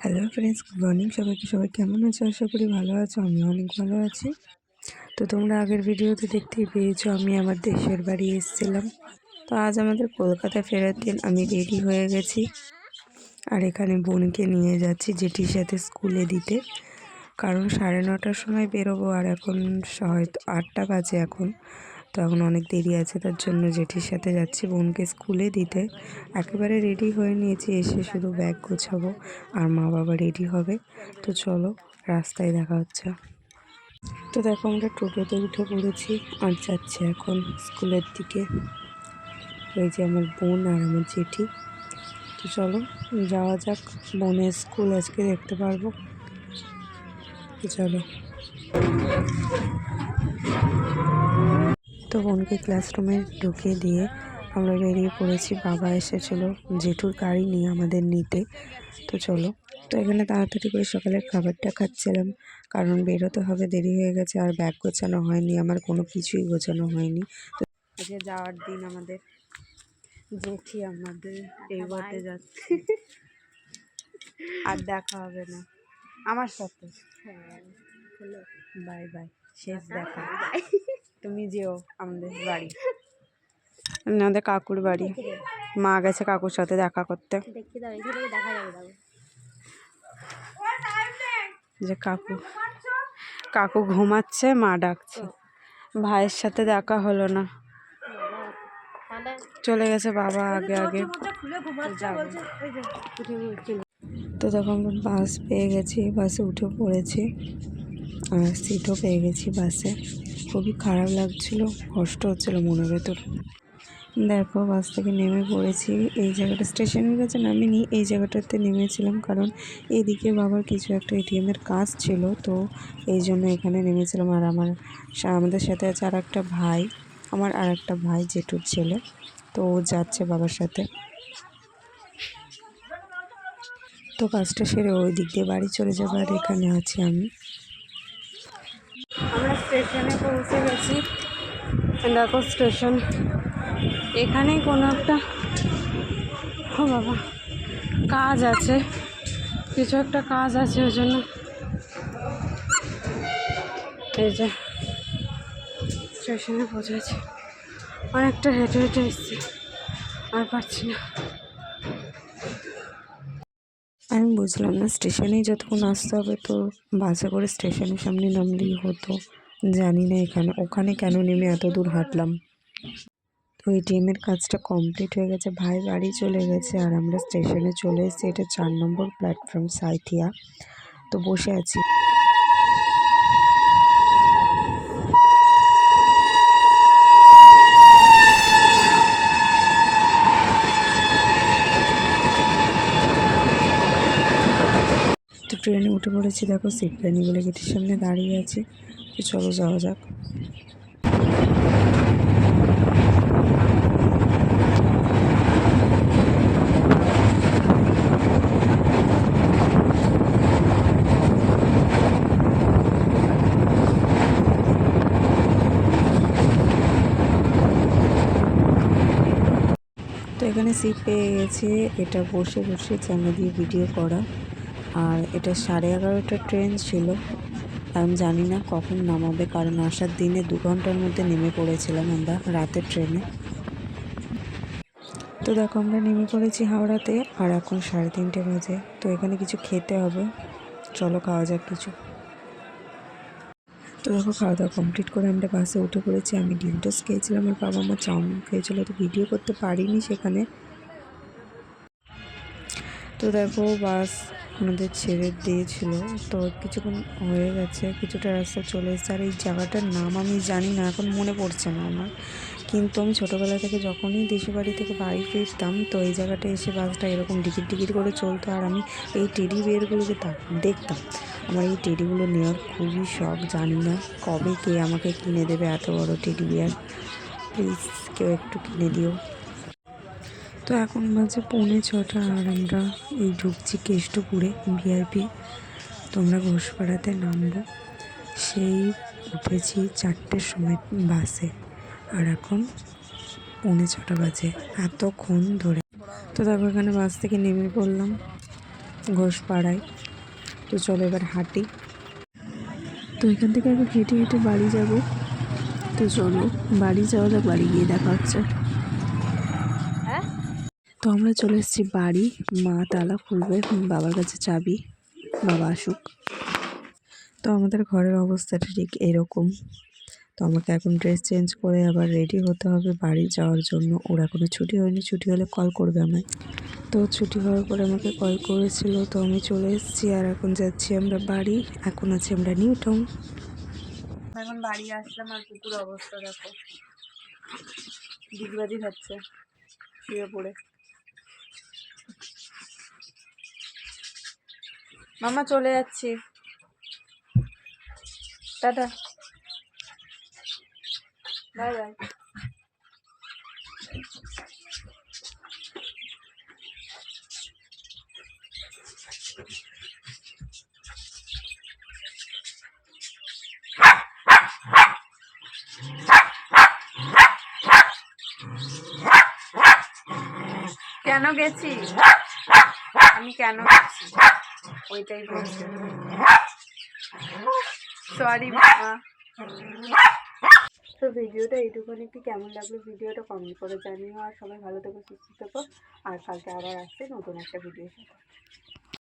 Hello friends, good morning. সবাই কেমন আছো? আশা করি ভালো আছো। আমি অনেক ভালো আছি। তো তোমরা আগের ভিডিওতে দেখতেই পেয়েছো আমি আমার দেশের বাড়ি এসেছিলাম। তো আজ আমাদের কলকাতা ফেরার দিন। আমি রেডি হয়ে গেছি আর এখানে বোনকে নিয়ে যাচ্ছি জেঠির সাথে স্কুলে দিতে, কারণ 9:30টার সময় বেরোবো আর এখন হয়তো 8টা বাজে এখন। তো এখন অনেক দেরি আছে, তার জন্য জেঠির সাথে যাচ্ছি বোনকে স্কুলে দিতে। একেবারে রেডি হয়ে নিয়েছি, এসে শুধু ব্যাগ গোছাবো আর মা বাবা রেডি হবে। তো চলো, রাস্তায় দেখা হচ্ছে। তো দেখো, আমরা টোটোতে উঠে পড়েছি আর যাচ্ছি এখন স্কুলের দিকে। ওই যে আমার বোন আর আমার জেঠি। তো চলো যাওয়া যাক। বোনের স্কুল আজকে দেখতে পারবো। তো চলো। তো বোনকে ক্লাসরুমে ঢুকিয়ে দিয়ে আমরা বেরিয়ে পড়েছি। বাবা এসেছিল জেঠুর গাড়ি নিয়ে আমাদের নিতে। তো চলো। তো এখানে তাড়াতাড়ি করে সকালের খাবারটা খাচ্ছিলাম, কারণ বেরোতে হবে, দেরি হয়ে গেছে। আর ব্যাগ গোছানো হয়নি, আমার কোনো কিছুই গোছানো হয়নি। তো আজকে যাওয়ার দিন আমাদের। জেঠি আমাদের এই বাতে যাচ্ছে, আর দেখা হবে না আমার সাথে। বাই বাই, শেষ দেখা। তুমি যেও আমাদের বাড়ি, আমাদের কাকুর বাড়ি। মা গেছে কাকুর সাথে দেখা করতে। যে কাকু ঘুমাচ্ছে, মা ডাকছে। ভাইয়ের সাথে দেখা হলো না, চলে গেছে বাবা আগে আগে। তো তখন আমরা বাস পেয়ে গেছি, বাসে উঠে পড়েছি আর সিটও পেয়ে গেছি বাসে। খুবই খারাপ লাগছিল, কষ্ট হচ্ছিল মনের ভেতর। দেখো, বাস থেকে নেমে পড়েছি। এই জায়গাটা স্টেশনের কাছে নামিনি, এই জায়গাটাতে নেমেছিলাম, কারণ এইদিকে বাবার কিছু একটা এটিএমের কাজ ছিল। তো এই জন্য এখানে নেমেছিলাম। আর আমাদের সাথে আছে আর একটা ভাই, আমার আর একটা ভাই জেঠুর ছেলে। তো ও যাচ্ছে বাবার সাথে। তো কাজটা সেরে ওই দিক দিয়ে বাড়ি চলে যাবো, আর এখানে আছি আমি। আমরা স্টেশনে পৌঁছে গেছি। দেখো স্টেশন, এখানেই কোনো একটা বাবা কাজ আছে, কিছু একটা কাজ আছে, ওই জন্য এই যে স্টেশনে পৌঁছেছি। অনেকটা হেঁটে হেঁটে এসেছি, আর পারছি না। আমি বুঝলাম না, স্টেশনেই যতক্ষণ আসতে হবে, তো বাসে করে স্টেশনের সামনে নামলেই হতো। জানি না ওখানে কেন নেমে এত দূর হাঁটলাম। তো এটিএমের কাজটা কমপ্লিট হয়ে গেছে, ভাই বাড়ি চলে গেছে আর আমরা স্টেশনে চলে এসেছি। এটা 4 নম্বর প্ল্যাটফর্ম, সাঁইথিয়া। তো বসে আছি। তো ট্রেনে উঠে পড়েছি। দেখো, সিট পাইনি বলে গেটের সামনে দাঁড়িয়ে আছি। তো চলো যাওয়া যাক। তো এখানে সিট পেয়ে গেছি। এটা বসে বসে জানলা দিয়ে ভিডিও করা। আর এটা 11:30টার ট্রেন ছিল। আমি জানি না কখন নামাবে, কারণ আসার দিনে 2 ঘন্টার মধ্যে নেমে পড়েছিলাম আমরা রাতের ট্রেনে। তো দেখো, আমরা নেমে পড়েছি হাওড়াতে আর এখন 3:30 বাজে। তো এখানে কিছু খেতে হবে, চলো খাওয়া যাক কিছু। তো দেখো, খাওয়া দাওয়া কমপ্লিট করে আমরা বাসে উঠে পড়েছি। আমি ডিম টোস্ট খেয়েছিলাম, আর বাবা মা চাউমিন খেয়েছিল। তো ভিডিও করতে পারিনি সেখানে। তো দেখো, বাস আমাদের ছেড়ে দিয়েছিল। তো কিছুক্ষণ হয়ে গেছে, কিছুটা রাস্তা চলে এসেছে। আর এই জায়গাটার নাম আমি জানি না, এখন মনে পড়ছে না আমার। কিন্তু আমি ছোটোবেলা থেকে যখনই দেশের বাড়ি থেকে বাড়ি ফিরতাম, তো এই জায়গাটা এসে বাসটা এরকম টিকিট টিকিট করে চলতো। আর আমি এই টেডি বিয়ারগুলোকে দেখতাম। আমার এই টেডিগুলো নেওয়ার খুবই শখ। জানি না কবে কে আমাকে কিনে দেবে এত বড় টেডি বিয়ার। প্লিজ কেউ একটু কিনে দিও। তো এখন বাজে 6:45 আর আমরা এই ঢুকছি কেষ্টপুরে ভিআইপি। তো আমরা ঘোষপাড়াতে নামবো। সেই উঠেছি 4টের সময় বাসে, আর এখন 6:45 বাজে, এতক্ষণ ধরে। তো দেখো, এখানে বাস থেকে নেমে পড়লাম। ঘোষপাড়ায়। তো চলো এবার হাঁটি। তো এখান থেকে এখন হেঁটে হেঁটে বাড়ি যাব। তো চলো বাড়ি যাওয়া যাক, বাড়ি গিয়ে দেখা হচ্ছে। তো আমরা চলে এসেছি বাড়ি। মা তালা খুলবে, বাবার কাছে চাবি, বাবা আসুক। তো আমাদের ঘরের অবস্থাটা ঠিক এরকম। তো আমাকে এখন ড্রেস চেঞ্জ করে আবার রেডি হতে হবে বাড়ি যাওয়ার জন্য। ওর এখনও ছুটি হয়নি, ছুটি হলে কল করবে আমায়। তো ছুটি হওয়ার পরে আমাকে কল করেছিল, তো আমি চলে এসেছি। আর এখন যাচ্ছি আমরা বাড়ি। এখন আছি আমরা নিউ টাউন। এখন বাড়ি আসলাম, আর কুকুর অবস্থা দেখো, ডিগবাজি খাচ্ছে শুয়ে পড়ে। মামা চলে যাচ্ছি, টাটা, বাই বাই। কেন গেছি আমি, কেন গেছি ওইটাই বলছি। সরি মামা। তো ভিডিওটা এইটুকুনি, একটু কেমন লাগলো ভিডিওটা কমেন্ট করে জানিও। আর সবাই ভালো থেকো, সুস্থ থেকো। আর কালকে আবার আসছে নতুন একটা ভিডিওর সাথে।